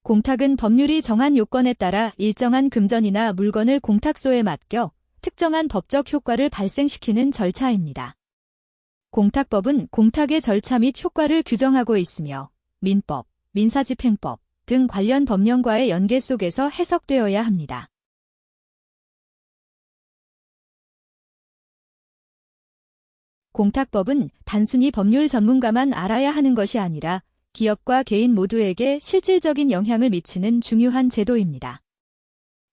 공탁은 법률이 정한 요건에 따라 일정한 금전이나 물건을 공탁소에 맡겨 특정한 법적 효과를 발생시키는 절차입니다. 공탁법은 공탁의 절차 및 효과를 규정하고 있으며 민법, 민사집행법 등 관련 법령과의 연계 속에서 해석되어야 합니다. 공탁법은 단순히 법률 전문가만 알아야 하는 것이 아니라 기업과 개인 모두에게 실질적인 영향을 미치는 중요한 제도입니다.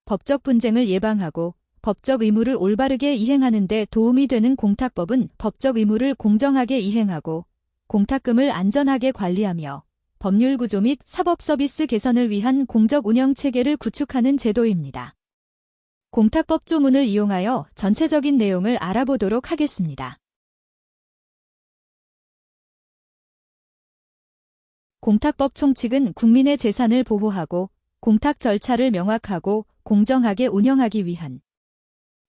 법적 분쟁을 예방하고 법적 의무를 올바르게 이행하는 데 도움이 되는 공탁법은 법적 의무를 공정하게 이행하고 공탁금을 안전하게 관리하며 법률 구조 및 사법 서비스 개선을 위한 공적 운영 체계를 구축하는 제도입니다. 공탁법 조문을 이용하여 전체적인 내용을 알아보도록 하겠습니다. 공탁법 총칙은 국민의 재산을 보호하고 공탁 절차를 명확하고 공정하게 운영하기 위한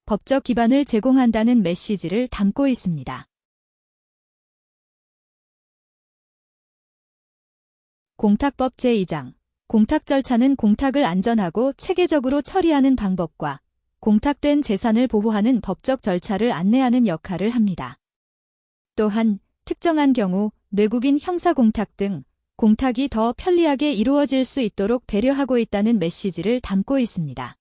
법적 기반을 제공한다는 메시지를 담고 있습니다. 공탁법 제2장 공탁 절차는 공탁을 안전하고 체계적으로 처리하는 방법과 공탁된 재산을 보호하는 법적 절차를 안내하는 역할을 합니다. 또한 특정한 경우 외국인 형사공탁 등 공탁이 더 편리하게 이루어질 수 있도록 배려하고 있다는 메시지를 담고 있습니다.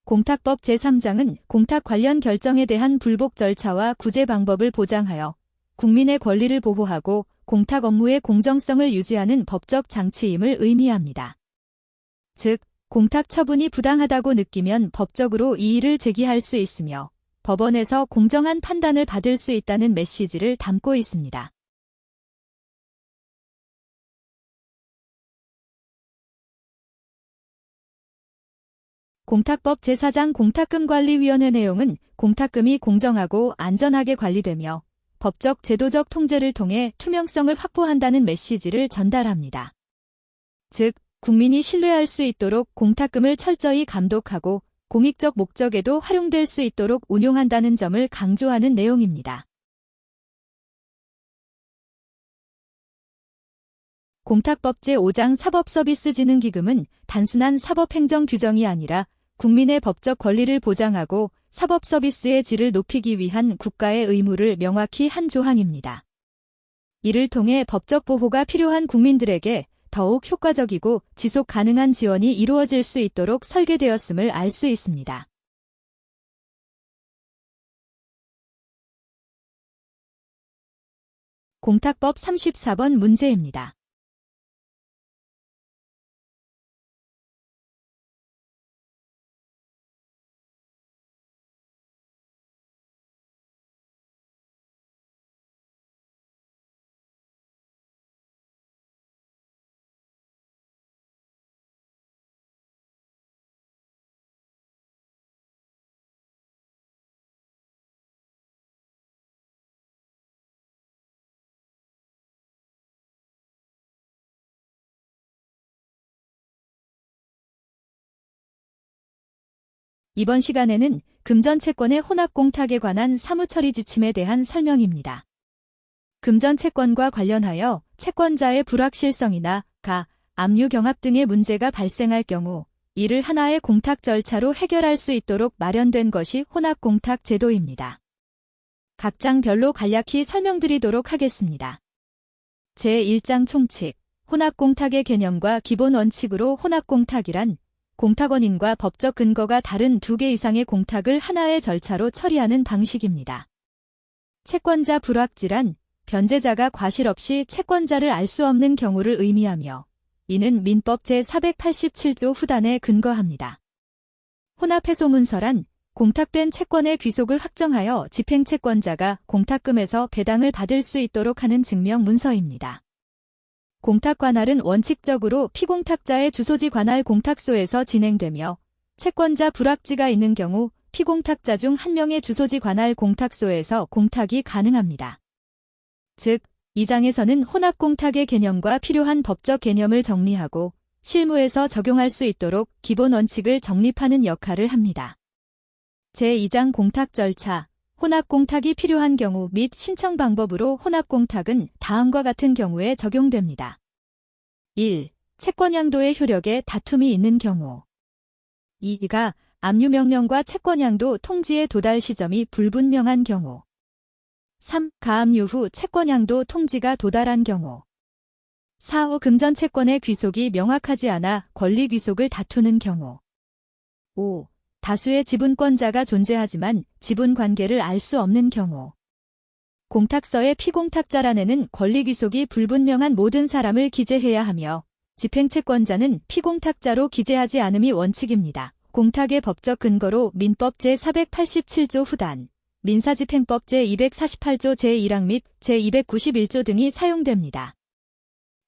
공탁법 제3장은 공탁 관련 결정에 대한 불복 절차와 구제 방법을 보장하여 국민의 권리를 보호하고 공탁 업무의 공정성을 유지하는 법적 장치임을 의미합니다. 즉, 공탁 처분이 부당하다고 느끼면 법적으로 이의를 제기할 수 있으며 법원에서 공정한 판단을 받을 수 있다는 메시지를 담고 있습니다. 공탁법 제4장 공탁금관리위원회 내용은 공탁금이 공정하고 안전하게 관리되며 법적 제도적 통제를 통해 투명성을 확보한다는 메시지를 전달합니다. 즉, 국민이 신뢰할 수 있도록 공탁금을 철저히 감독하고 공익적 목적에도 활용될 수 있도록 운용한다는 점을 강조하는 내용입니다. 공탁법 제5장 사법서비스진흥기금은 단순한 사법행정 규정이 아니라 국민의 법적 권리를 보장하고 사법서비스의 질을 높이기 위한 국가의 의무를 명확히 한 조항입니다. 이를 통해 법적 보호가 필요한 국민들에게 더욱 효과적이고 지속 가능한 지원이 이루어질 수 있도록 설계되었음을 알 수 있습니다. 공탁법 34번 문제입니다. 이번 시간에는 금전채권의 혼합공탁에 관한 사무처리 지침에 대한 설명입니다. 금전채권과 관련하여 채권자의 불확실성이나 압류 경합 등의 문제가 발생할 경우 이를 하나의 공탁 절차로 해결할 수 있도록 마련된 것이 혼합공탁 제도입니다. 각 장별로 간략히 설명드리도록 하겠습니다. 제1장 총칙, 혼합공탁의 개념과 기본 원칙으로 혼합공탁이란 공탁원인과 법적 근거가 다른 두 개 이상의 공탁을 하나의 절차로 처리하는 방식입니다. 채권자 불확실한 변제자가 과실 없이 채권자를 알 수 없는 경우를 의미하며 이는 민법 제487조 후단에 근거합니다. 혼합해소문서란 공탁된 채권의 귀속을 확정하여 집행채권자가 공탁금에서 배당을 받을 수 있도록 하는 증명문서입니다. 공탁 관할은 원칙적으로 피공탁자의 주소지 관할 공탁소에서 진행되며 채권자 불확지가 있는 경우 피공탁자 중 한 명의 주소지 관할 공탁소에서 공탁이 가능합니다. 즉, 이 장에서는 혼합공탁의 개념과 필요한 법적 개념을 정리하고 실무에서 적용할 수 있도록 기본 원칙을 정립하는 역할을 합니다. 제2장 공탁 절차, 혼합공탁이 필요한 경우 및 신청 방법으로 혼합공탁은 다음과 같은 경우에 적용됩니다. 1. 채권양도의 효력에 다툼이 있는 경우. 2가 압류명령과 채권양도 통지의 도달 시점이 불분명한 경우. 3. 가압류 후 채권양도 통지가 도달한 경우. 4. 금전채권의 귀속이 명확하지 않아 권리 귀속을 다투는 경우. 5. 다수의 지분권자가 존재하지만 지분 관계를 알 수 없는 경우. 공탁서의 피공탁자란에는 권리 귀속이 불분명한 모든 사람을 기재해야 하며 집행채권자는 피공탁자로 기재하지 않음이 원칙입니다. 공탁의 법적 근거로 민법 제487조 후단, 민사집행법 제248조 제1항 및 제291조 등이 사용됩니다.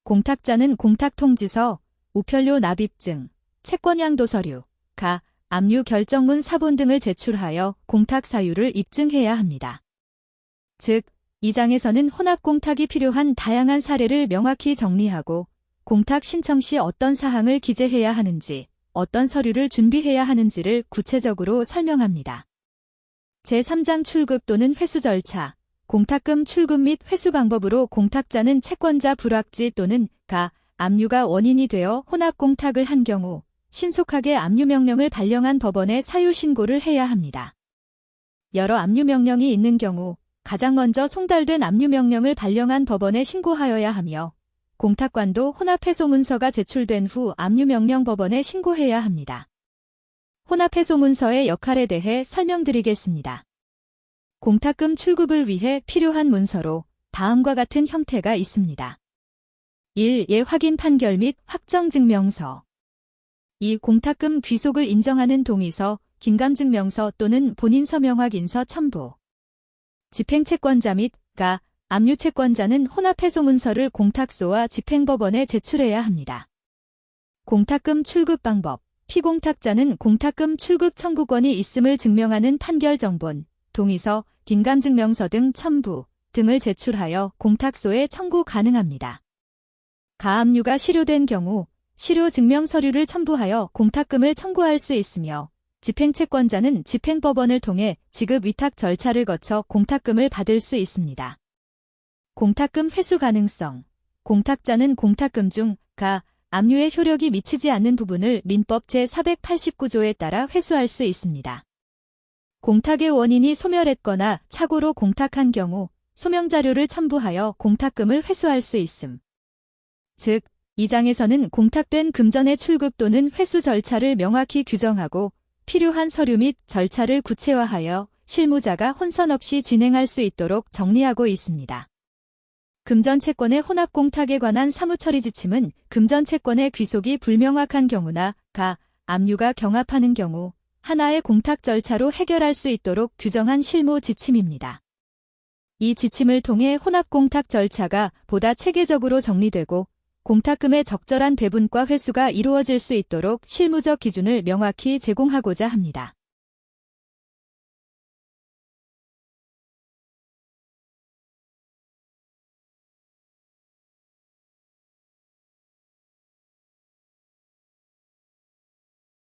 공탁자는 공탁통지서, 우편료 납입증, 채권양도서류, 압류 결정문 사본 등을 제출하여 공탁 사유를 입증해야 합니다. 즉, 이 장에서는 혼합공탁이 필요한 다양한 사례를 명확히 정리하고 공탁 신청 시 어떤 사항을 기재해야 하는지, 어떤 서류를 준비해야 하는지를 구체적으로 설명합니다. 제3장 출급 또는 회수 절차, 공탁금 출급 및 회수 방법으로 공탁자는 채권자 불확지 또는 압류가 원인이 되어 혼합공탁을 한 경우 신속하게 압류명령을 발령한 법원에 사유신고를 해야 합니다. 여러 압류명령이 있는 경우 가장 먼저 송달된 압류명령을 발령한 법원에 신고하여야 하며 공탁관도 혼합회소문서가 제출된 후 압류명령 법원에 신고해야 합니다. 혼합회소문서의 역할에 대해 설명드리겠습니다. 공탁금 출급을 위해 필요한 문서로 다음과 같은 형태가 있습니다. 1. 예확인 판결 및 확정증명서. 2. 공탁금 귀속을 인정하는 동의서, 긴감증명서 또는 본인서명확인서 첨부. 집행채권자 및 압류채권자는 혼합회소문서를 공탁소와 집행법원에 제출해야 합니다. 공탁금 출급 방법. 피공탁자는 공탁금 출급 청구권이 있음을 증명하는 판결 정본, 동의서, 긴감증명서 등 첨부 등을 제출하여 공탁소에 청구 가능합니다. 가압류가 실효된 경우 실효 증명 서류를 첨부하여 공탁금을 청구할 수 있으며 집행채권자는 집행법원을 통해 지급 위탁 절차를 거쳐 공탁금을 받을 수 있습니다. 공탁금 회수 가능성. 공탁자는 공탁금 중 압류의 효력이 미치지 않는 부분을 민법 제489조에 따라 회수할 수 있습니다. 공탁의 원인이 소멸했거나 착오로 공탁한 경우 소명자료를 첨부하여 공탁금을 회수할 수 있음. 즉, 이 장에서는 공탁된 금전의 출급 또는 회수 절차를 명확히 규정하고 필요한 서류 및 절차를 구체화하여 실무자가 혼선 없이 진행할 수 있도록 정리하고 있습니다. 금전채권의 혼합공탁에 관한 사무처리 지침은 금전채권의 귀속이 불명확한 경우나 압류가 경합하는 경우 하나의 공탁 절차로 해결할 수 있도록 규정한 실무 지침입니다. 이 지침을 통해 혼합공탁 절차가 보다 체계적으로 정리되고 공탁금의 적절한 배분과 회수가 이루어질 수 있도록 실무적 기준을 명확히 제공하고자 합니다.